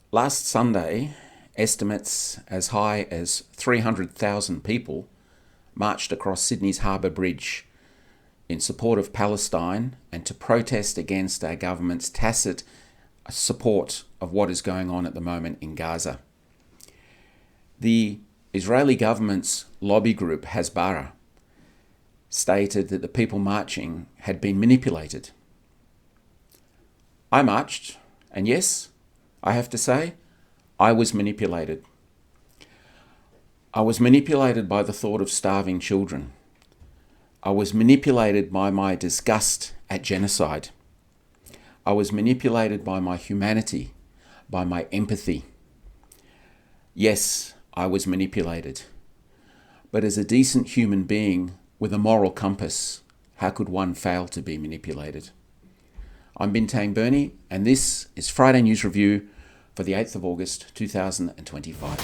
Last Sunday, estimates as high as 300,000 people marched across Sydney's Harbour Bridge in support of Palestine and to protest against our government's tacit support of what is going on at the moment in Gaza. The Israeli government's lobby group, Hasbara, stated that the people marching had been manipulated. I marched, and yes, I have to say, I was manipulated. I was manipulated by the thought of starving children. I was manipulated by my disgust at genocide. I was manipulated by my humanity, by my empathy. Yes, I was manipulated. But as a decent human being with a moral compass, how could one fail to be manipulated? I'm Bintang Bernie, and this is Friday News Review for the 8th of August 2025.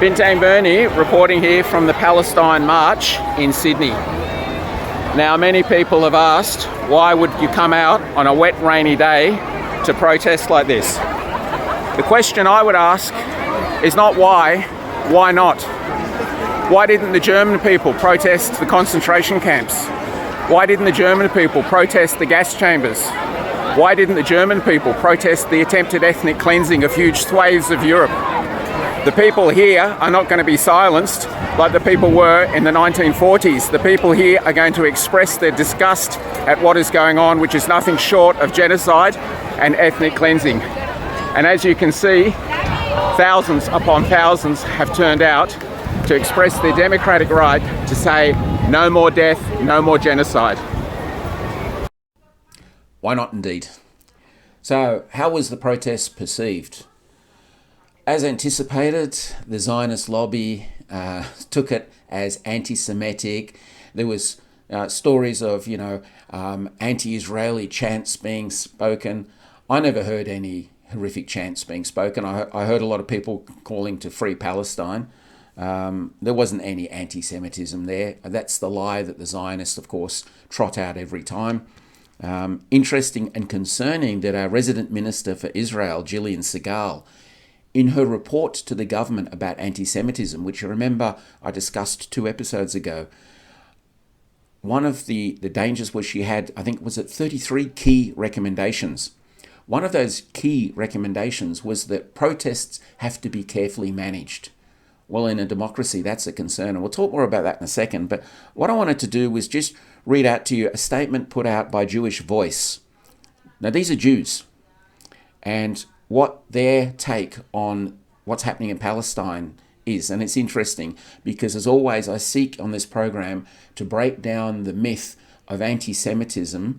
Bintang Bernie reporting here from the Palestine March in Sydney. Now, many people have asked, why would you come out on a wet, rainy day to protest like this? The question I would ask is not why not? Why didn't the German people protest the concentration camps? Why didn't the German people protest the gas chambers? Why didn't the German people protest the attempted ethnic cleansing of huge swathes of Europe? The people here are not going to be silenced like the people were in the 1940s. The people here are going to express their disgust at what is going on, which is nothing short of genocide and ethnic cleansing. And as you can see, thousands upon thousands have turned out to express their democratic right to say no more death, no more genocide. Why not indeed? So, how was the protest perceived? As anticipated, the Zionist lobby took it as anti-Semitic. There was stories of, anti-Israeli chants being spoken. I never heard any horrific chants being spoken. I heard a lot of people calling to free Palestine. There wasn't any anti-Semitism there. That's the lie that the Zionists, of course, trot out every time. Interesting and concerning that our resident minister for Israel, Gillian Segal, in her report to the government about anti-Semitism, which you remember I discussed 2 episodes ago, one of the dangers was she had, I think, was it 33 key recommendations. One of those key recommendations was that protests have to be carefully managed. Well, in a democracy, that's a concern, and we'll talk more about that in a second. But what I wanted to do was just read out to you a statement put out by Jewish Voice. Now, these are Jews, and what their take on what's happening in Palestine is. And it's interesting because, as always, I seek on this program to break down the myth of anti-Semitism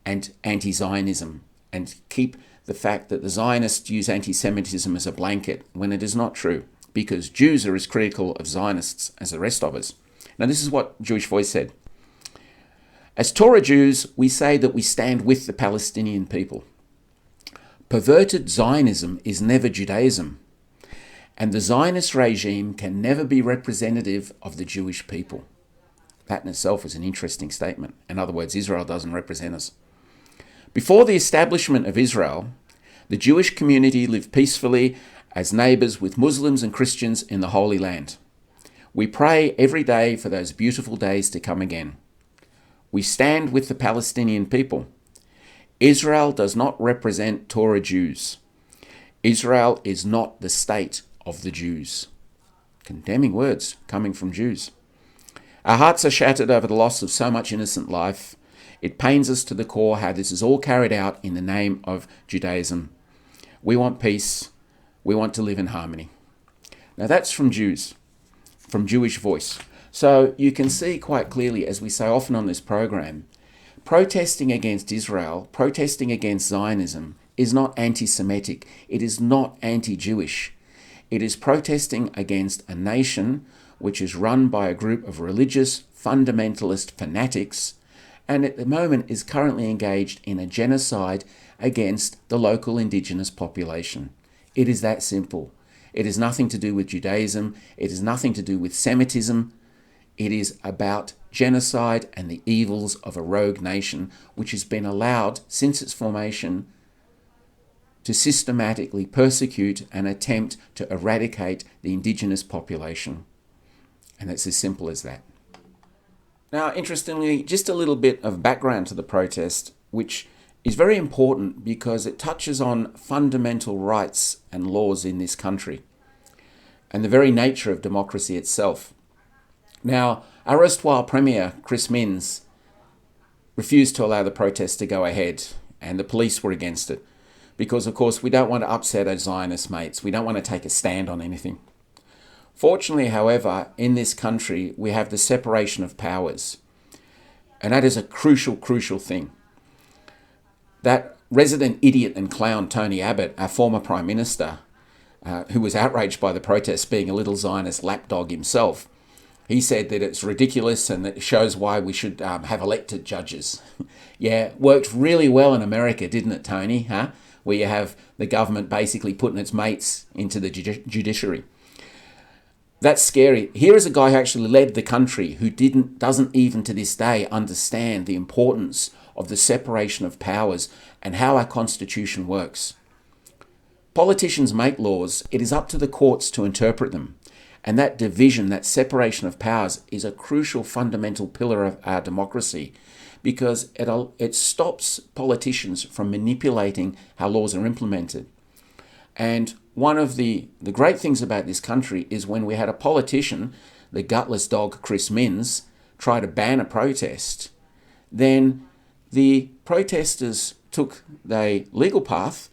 and anti-Zionism and keep the fact that the Zionists use anti-Semitism as a blanket when it is not true, because Jews are as critical of Zionists as the rest of us. Now, this is what Jewish Voice said. As Torah Jews, we say that we stand with the Palestinian people. Perverted Zionism is never Judaism, and the Zionist regime can never be representative of the Jewish people. That in itself is an interesting statement. In other words, Israel doesn't represent us. Before the establishment of Israel, the Jewish community lived peacefully as neighbours with Muslims and Christians in the Holy Land. We pray every day for those beautiful days to come again. We stand with the Palestinian people. Israel does not represent Torah Jews. Israel is not the state of the Jews. Condemning words coming from Jews. Our hearts are shattered over the loss of so much innocent life. It pains us to the core how this is all carried out in the name of Judaism. We want peace. We want to live in harmony. Now that's from Jews. from Jewish Voice. So you can see quite clearly, as we say often on this program, protesting against Israel, protesting against Zionism is not anti-Semitic. It is not anti-Jewish. It is protesting against a nation which is run by a group of religious fundamentalist fanatics and at the moment is currently engaged in a genocide against the local indigenous population. It is that simple. It has nothing to do with Judaism. It has nothing to do with Semitism. It is about genocide and the evils of a rogue nation which has been allowed since its formation to systematically persecute and attempt to eradicate the indigenous population. And it's as simple as that. Now, interestingly, just a little bit of background to the protest, which is very important because it touches on fundamental rights and laws in this country and the very nature of democracy itself. Now, our erstwhile Premier, Chris Minns, refused to allow the protest to go ahead, and the police were against it because, of course, we don't want to upset our Zionist mates. We don't want to take a stand on anything. Fortunately, however, in this country, we have the separation of powers, and that is a crucial, crucial thing. That resident idiot and clown Tony Abbott, our former Prime Minister, who was outraged by the protests, being a little Zionist lapdog himself, he said that it's ridiculous and that it shows why we should have elected judges. Yeah, worked really well in America, didn't it, Tony? Huh? Where you have the government basically putting its mates into the judiciary. That's scary. Here is a guy who actually led the country who doesn't even to this day understand the importance of the separation of powers and how our constitution works. Politicians make laws. It is up to the courts to interpret them. And that division, that separation of powers, is a crucial fundamental pillar of our democracy because it stops politicians from manipulating how laws are implemented. And one of the great things about this country is when we had a politician, the gutless dog Chris Minns, try to ban a protest, then the protesters took the legal path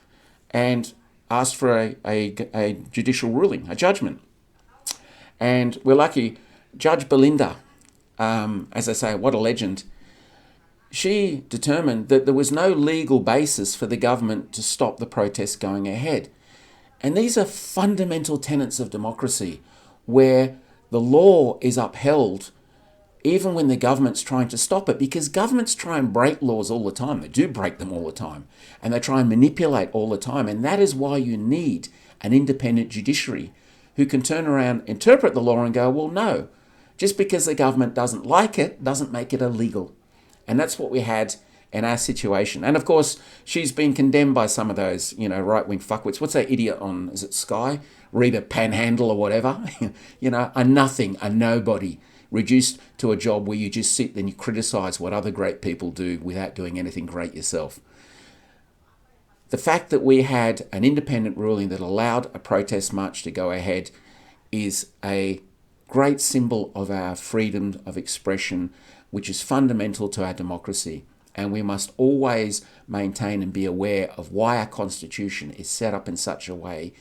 and asked for a judicial ruling, a judgment. And we're lucky, Judge Belinda, as I say, what a legend, she determined that there was no legal basis for the government to stop the protests going ahead. And these are fundamental tenets of democracy where the law is upheld even when the government's trying to stop it, because governments try and break laws all the time. They do break them all the time, and they try and manipulate all the time. And that is why you need an independent judiciary who can turn around, interpret the law and go, well, no, just because the government doesn't like it doesn't make it illegal. And that's what we had in our situation. And of course, she's been condemned by some of those, right-wing fuckwits. What's that idiot on, is it Sky? Reba Panhandle or whatever? A nothing, a nobody, reduced to a job where you just sit and you criticise what other great people do without doing anything great yourself. The fact that we had an independent ruling that allowed a protest march to go ahead is a great symbol of our freedom of expression, which is fundamental to our democracy. And we must always maintain and be aware of why our constitution is set up in such a way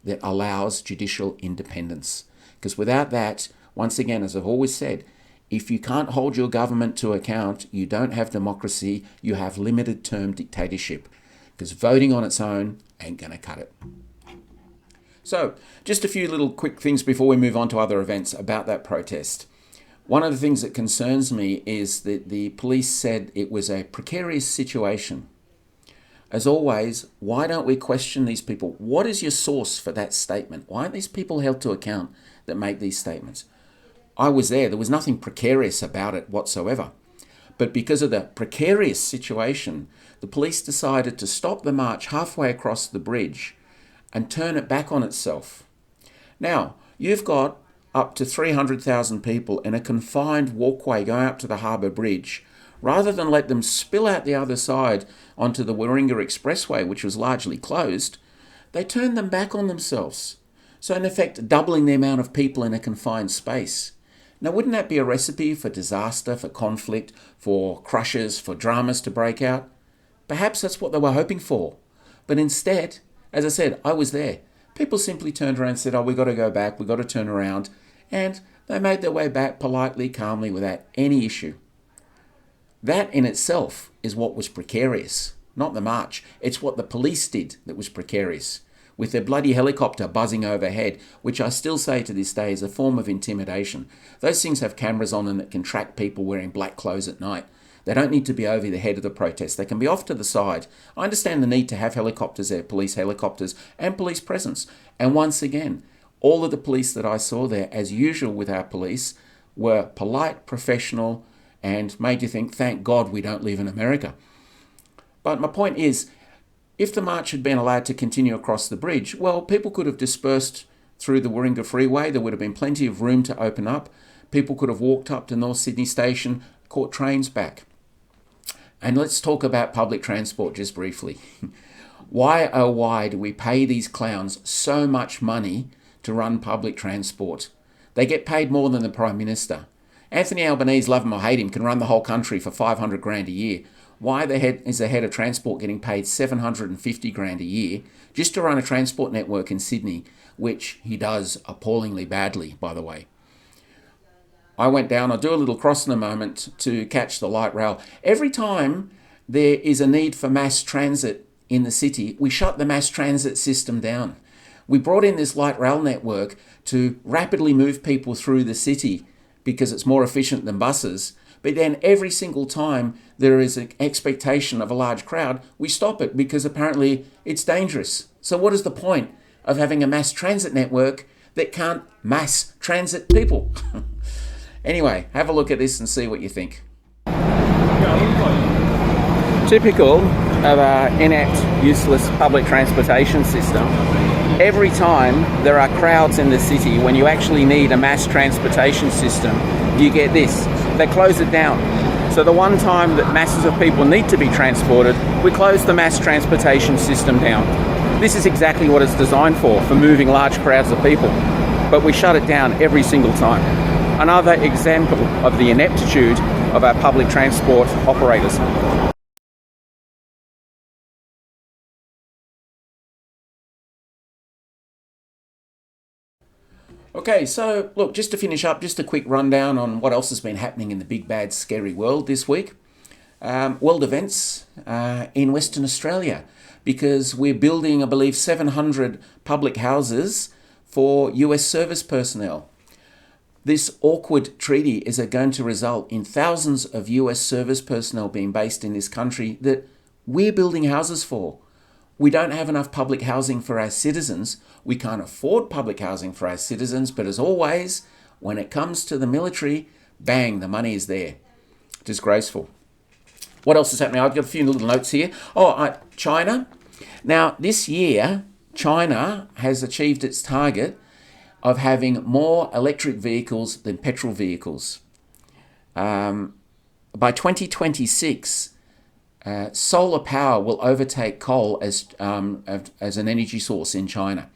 that allows judicial independence. Because without that, once again, as I've always said, if you can't hold your government to account, you don't have democracy, you have limited term dictatorship. Because voting on its own ain't going to cut it. So, just a few little quick things before we move on to other events about that protest. One of the things that concerns me is that the police said it was a precarious situation. As always, why don't we question these people? What is your source for that statement? Why aren't these people held to account that make these statements? I was there. There was nothing precarious about it whatsoever. But because of the precarious situation, the police decided to stop the march halfway across the bridge and turn it back on itself. Now, you've got up to 300,000 people in a confined walkway going up to the Harbour Bridge. Rather than let them spill out the other side onto the Warringah Expressway, which was largely closed, they turned them back on themselves. So in effect, doubling the amount of people in a confined space. Now, wouldn't that be a recipe for disaster, for conflict, for crushes, for dramas to break out? Perhaps that's what they were hoping for. But instead, as I said, I was there. People simply turned around and said, we've got to go back, we've got to turn around. and they made their way back politely, calmly, without any issue. That in itself is what was precarious, not the march. It's what the police did that was precarious, with their bloody helicopter buzzing overhead, which I still say to this day is a form of intimidation. Those things have cameras on them that can track people wearing black clothes at night. They don't need to be over the head of the protest. They can be off to the side. I understand the need to have helicopters there, police helicopters, and police presence. And once again, all of the police that I saw there, as usual with our police, were polite, professional, and made you think, thank God we don't live in America. But my point is, if the march had been allowed to continue across the bridge, well, people could have dispersed through the Warringah Freeway. There would have been plenty of room to open up. People could have walked up to North Sydney Station, caught trains back. And let's talk about public transport just briefly. Why, oh why, do we pay these clowns so much money to run public transport? They get paid more than the Prime Minister. Anthony Albanese, love him or hate him, can run the whole country for 500 grand a year. Why is the head of transport getting paid 750 grand a year just to run a transport network in Sydney, which he does appallingly badly, by the way? I went down, I'll do a little cross in a moment, to catch the light rail. Every time there is a need for mass transit in the city, we shut the mass transit system down. We brought in this light rail network to rapidly move people through the city because it's more efficient than buses. But then every single time there is an expectation of a large crowd, we stop it because apparently it's dangerous. So what is the point of having a mass transit network that can't mass transit people? Anyway, have a look at this and see what you think. Typical of our inept, useless public transportation system. Every time there are crowds in the city, when you actually need a mass transportation system, you get this. They close it down. So the one time that masses of people need to be transported, we close the mass transportation system down. This is exactly what it's designed for moving large crowds of people. But we shut it down every single time. Another example of the ineptitude of our public transport operators. Okay, so look, just to finish up, just a quick rundown on what else has been happening in the big, bad, scary world this week. World events in Western Australia, because we're building, I believe, 700 public houses for US service personnel. This awkward treaty is going to result in thousands of US service personnel being based in this country that we're building houses for. We don't have enough public housing for our citizens. We can't afford public housing for our citizens, but as always, when it comes to the military, bang, the money is there. Disgraceful. What else is happening? I've got a few little notes here. China. Now, this year, China has achieved its target of having more electric vehicles than petrol vehicles. By 2026, solar power will overtake coal as an energy source in China.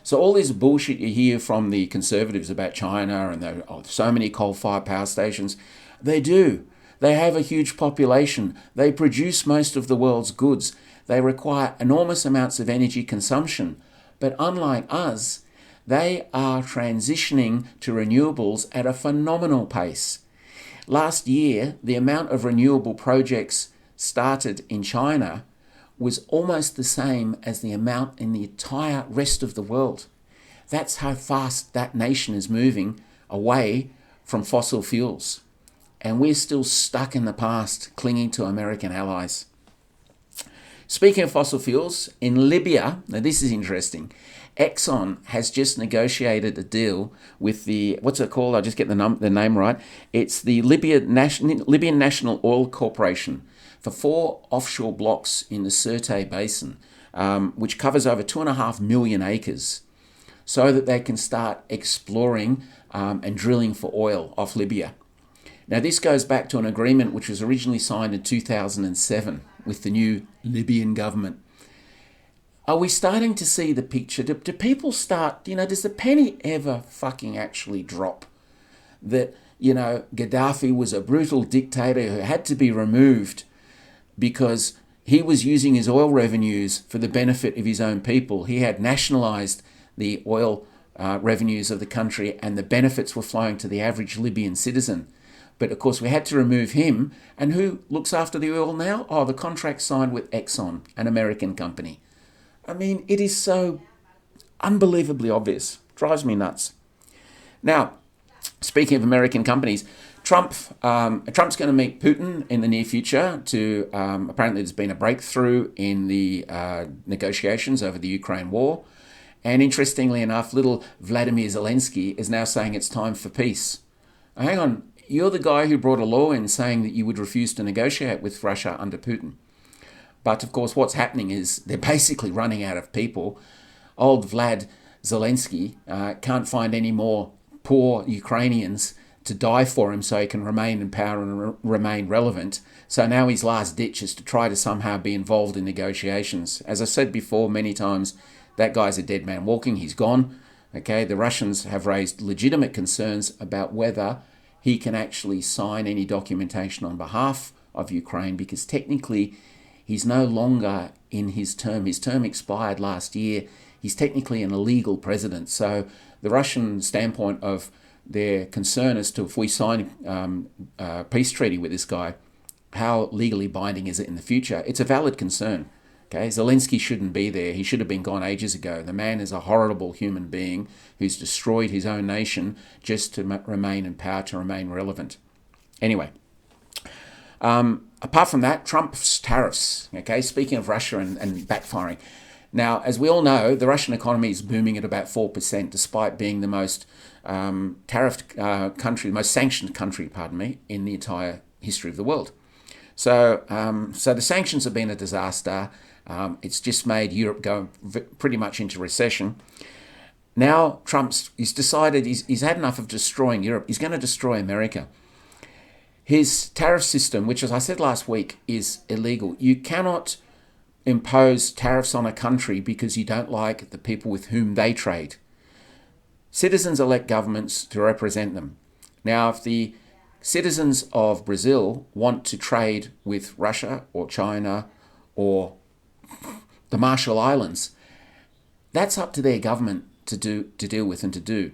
So all this bullshit you hear from the conservatives about China and there are so many coal-fired power stations, they do. They have a huge population. They produce most of the world's goods. They require enormous amounts of energy consumption. But unlike us, they are transitioning to renewables at a phenomenal pace. Last year, the amount of renewable projects started in China was almost the same as the amount in the entire rest of the world. That's how fast that nation is moving away from fossil fuels. And we're still stuck in the past, clinging to American allies. Speaking of fossil fuels, in Libya, now this is interesting, Exxon has just negotiated a deal with the, what's it called? I'll just get the name right. It's the Libyan National Oil Corporation for 4 offshore blocks in the Sirte Basin, which covers over 2.5 million acres, so that they can start exploring and drilling for oil off Libya. Now, this goes back to an agreement which was originally signed in 2007 with the new Libyan government. Are we starting to see the picture? Do people start, does the penny ever fucking actually drop? That, Gaddafi was a brutal dictator who had to be removed because he was using his oil revenues for the benefit of his own people. He had nationalized the oil revenues of the country, and the benefits were flowing to the average Libyan citizen. But of course, we had to remove him. And who looks after the oil now? Oh, the contract signed with Exxon, an American company. I mean, it is so unbelievably obvious. Drives me nuts. Now, speaking of American companies, Trump's going to meet Putin in the near future to, apparently there's been a breakthrough in the negotiations over the Ukraine war. And interestingly enough, little Vladimir Zelensky is now saying it's time for peace. Hang on, you're the guy who brought a law in saying that you would refuse to negotiate with Russia under Putin. But of course, what's happening is they're basically running out of people. Old Vlad Zelensky can't find any more poor Ukrainians to die for him so he can remain in power and remain relevant. So now his last ditch is to try to somehow be involved in negotiations. As I said before many times, that guy's a dead man walking. He's gone. Okay, the Russians have raised legitimate concerns about whether he can actually sign any documentation on behalf of Ukraine, because technically he's no longer in his term. His term expired last year. He's technically an illegal president. So the Russian standpoint of their concern as to if we sign a peace treaty with this guy, how legally binding is it in the future? It's a valid concern. Okay, Zelensky shouldn't be there. He should have been gone ages ago. The man is a horrible human being who's destroyed his own nation just to remain in power, to remain relevant. Anyway, apart from that, Trump's tariffs. Okay, speaking of Russia and backfiring. Now, as we all know, the Russian economy is booming at about 4%, despite being the most tariffed country, the most sanctioned country, in the entire history of the world. So the sanctions have been a disaster. It's just made Europe go pretty much into recession. Now he's decided he's had enough of destroying Europe. He's going to destroy America. His tariff system, which, as I said last week, is illegal. You cannot impose tariffs on a country because you don't like the people with whom they trade. Citizens elect governments to represent them. Now, if the citizens of Brazil want to trade with Russia or China or the Marshall Islands, that's up to their government to deal with and to do.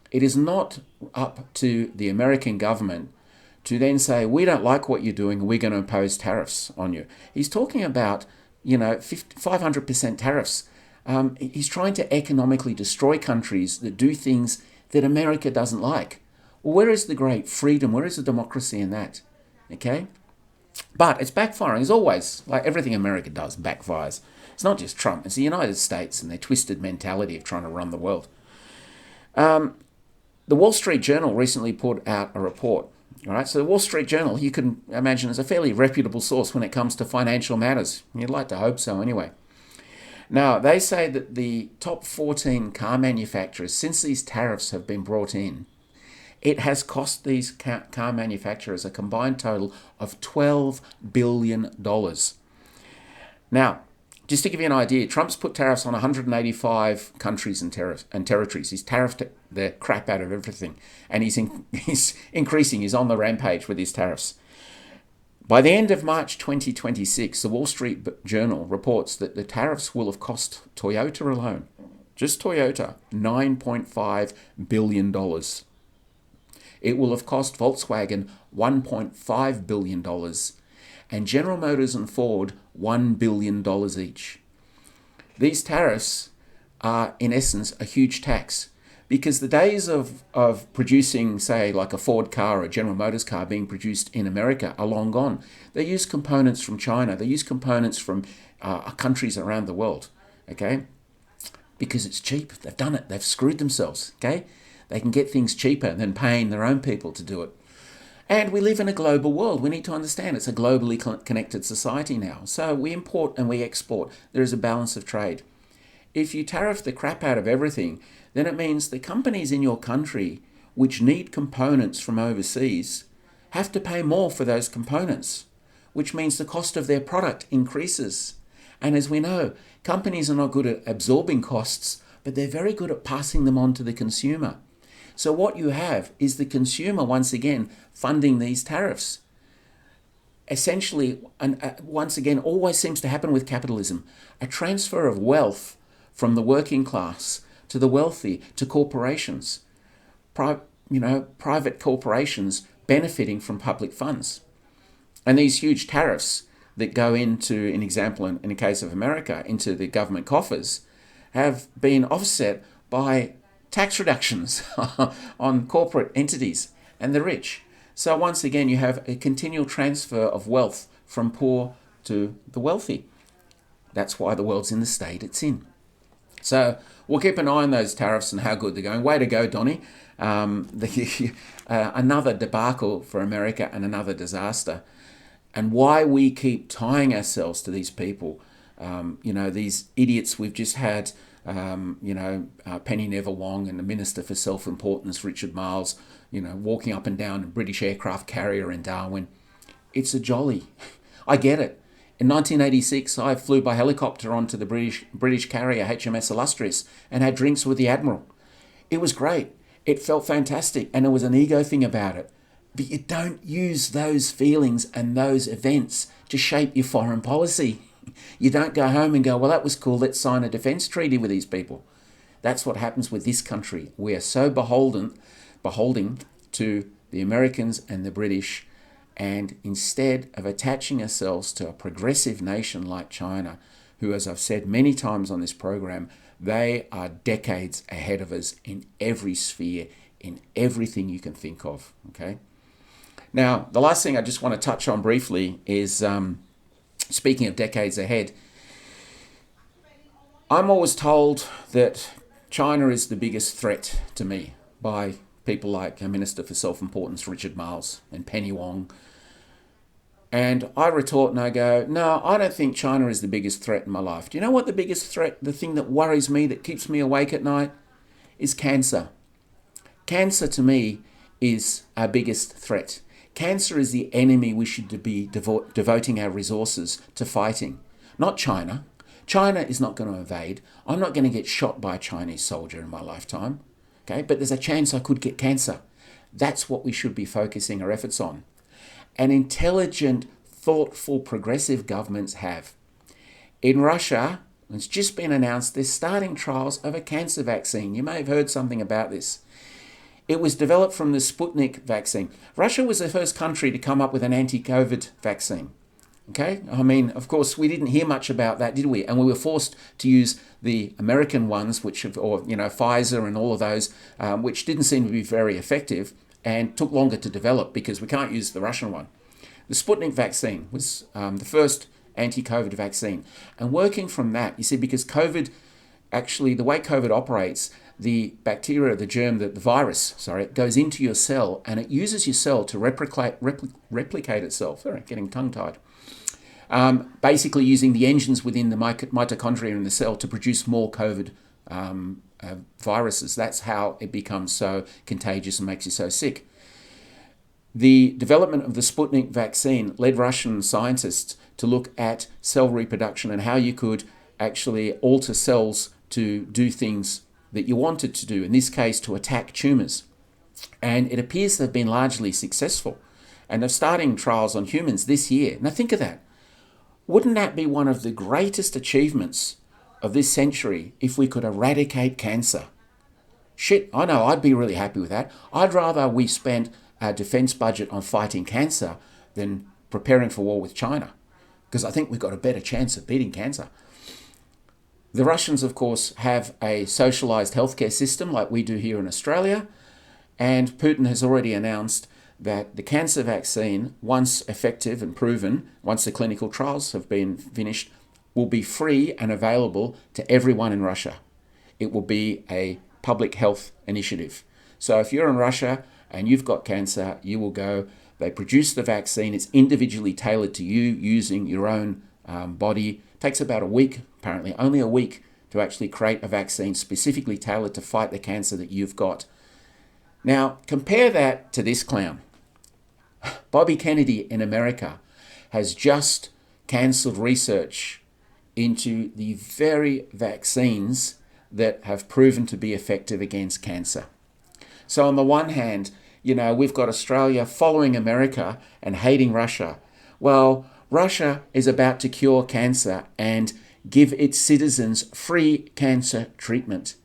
It is not up to the American government to then say, we don't like what you're doing and we're going to impose tariffs on you. He's talking about 500% tariffs. He's trying to economically destroy countries that do things that America doesn't like. Well, where is the great freedom? Where is the democracy in that? Okay? But it's backfiring, as always. Like everything America does backfires. It's not just Trump. It's the United States and their twisted mentality of trying to run the world. The Wall Street Journal recently put out a report. All right, so the Wall Street Journal, you can imagine, is a fairly reputable source when it comes to financial matters. You'd like to hope so anyway. Now, they say that the top 14 car manufacturers, since these tariffs have been brought in, it has cost these car manufacturers a combined total of $12 billion. Now, just to give you an idea, Trump's put tariffs on 185 countries and territories. He's tariffed the crap out of everything. And he's increasing. He's on the rampage with his tariffs. By the end of March 2026, the Wall Street Journal reports that the tariffs will have cost Toyota alone, just Toyota, $9.5 billion. It will have cost Volkswagen $1.5 billion. And General Motors and Ford $1 billion each. These tariffs are, in essence, a huge tax, because the days of producing, say, like a Ford car or a General Motors car being produced in America are long gone. They use components from China. They use components from countries around the world, okay? Because it's cheap. They've done it. They've screwed themselves, okay? They can get things cheaper than paying their own people to do it. And we live in a global world. We need to understand it's a globally connected society now. So we import and we export. There is a balance of trade. If you tariff the crap out of everything, then it means the companies in your country which need components from overseas have to pay more for those components, which means the cost of their product increases. And as we know, companies are not good at absorbing costs, but they're very good at passing them on to the consumer. So what you have is the consumer, once again, funding these tariffs. Essentially, and once again, always seems to happen with capitalism, a transfer of wealth from the working class to the wealthy, to corporations, private corporations benefiting from public funds. And these huge tariffs that go into, an example in the case of America, into the government coffers, have been offset by tax reductions on corporate entities and the rich. So once again, you have a continual transfer of wealth from poor to the wealthy. That's why the world's in the state it's in. So we'll keep an eye on those tariffs and how good they're going. Way to go, Donny. Another debacle for America and another disaster. And why we keep tying ourselves to these people, these idiots we've just had, Penny Neville Wong and the Minister for Self-Importance, Richard Marles, walking up and down a British aircraft carrier in Darwin. It's a jolly. I get it. In 1986, I flew by helicopter onto the British carrier HMS Illustrious and had drinks with the Admiral. It was great. It felt fantastic, and there was an ego thing about it. But you don't use those feelings and those events to shape your foreign policy. You don't go home and go, well, that was cool, let's sign a defence treaty with these people. That's what happens with this country. We are so beholden to the Americans and the British, and instead of attaching ourselves to a progressive nation like China, who, as I've said many times on this program, they are decades ahead of us in every sphere, in everything you can think of, okay? Now, the last thing I just want to touch on briefly is, speaking of decades ahead, I'm always told that China is the biggest threat to me by people like Minister for Self-Importance Richard Marles and Penny Wong. And I retort and I go, no, I don't think China is the biggest threat in my life. Do you know what the biggest threat, the thing that worries me, that keeps me awake at night, is cancer. Cancer to me is our biggest threat. Cancer is the enemy we should be devoting our resources to fighting, not China. China is not going to invade. I'm not going to get shot by a Chinese soldier in my lifetime, okay? But there's a chance I could get cancer. That's what we should be focusing our efforts on. And intelligent, thoughtful, progressive governments have. In Russia, it's just been announced they're starting trials of a cancer vaccine. You may have heard something about this. It was developed from the Sputnik vaccine. Russia was the first country to come up with an anti-COVID vaccine. Okay? I mean, of course, we didn't hear much about that, did we? And we were forced to use the American ones, Pfizer and all of those, which didn't seem to be very effective and took longer to develop because we can't use the Russian one. The Sputnik vaccine was the first anti-COVID vaccine. And working from that, you see, because COVID, actually, the way COVID operates, the bacteria, the germ, the virus, it goes into your cell and it uses your cell to replicate itself. Sorry, getting tongue-tied. Basically using the engines within the mitochondria in the cell to produce more COVID viruses. That's how it becomes so contagious and makes you so sick. The development of the Sputnik vaccine led Russian scientists to look at cell reproduction and how you could actually alter cells to do things that you wanted to do, in this case to attack tumours. And it appears they've been largely successful. And they're starting trials on humans this year. Now think of that. Wouldn't that be one of the greatest achievements of this century if we could eradicate cancer? Shit, I know, I'd be really happy with that. I'd rather we spent our defence budget on fighting cancer than preparing for war with China, because I think we've got a better chance of beating cancer. The Russians, of course, have a socialised healthcare system like we do here in Australia, and Putin has already announced that the cancer vaccine, once effective and proven, once the clinical trials have been finished, will be free and available to everyone in Russia. It will be a public health initiative. So if you're in Russia and you've got cancer, you will go, they produce the vaccine, it's individually tailored to you using your own body. It takes about a week, apparently, only a week to actually create a vaccine specifically tailored to fight the cancer that you've got. Now, compare that to this clown. Bobby Kennedy in America has just cancelled research into the very vaccines that have proven to be effective against cancer. So on the one hand, we've got Australia following America and hating Russia. Well, Russia is about to cure cancer and give its citizens free cancer treatment.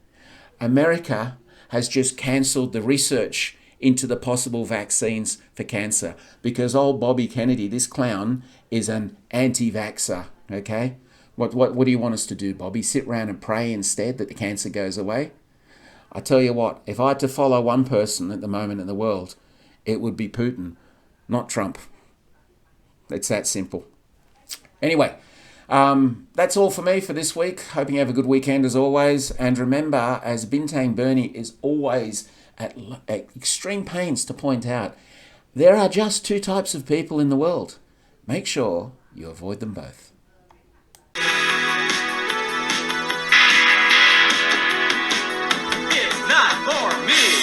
America has just cancelled the research into the possible vaccines for cancer because old Bobby Kennedy, this clown, is an anti-vaxxer, okay? What do you want us to do, Bobby? Sit around and pray instead that the cancer goes away? I tell you what, if I had to follow one person at the moment in the world, it would be Putin, not Trump. It's that simple. Anyway, that's all for me for this week. Hoping you have a good weekend as always. And remember, as Bintang Bernie is always at extreme pains to point out, there are just two types of people in the world. Make sure you avoid them both. It's not for me.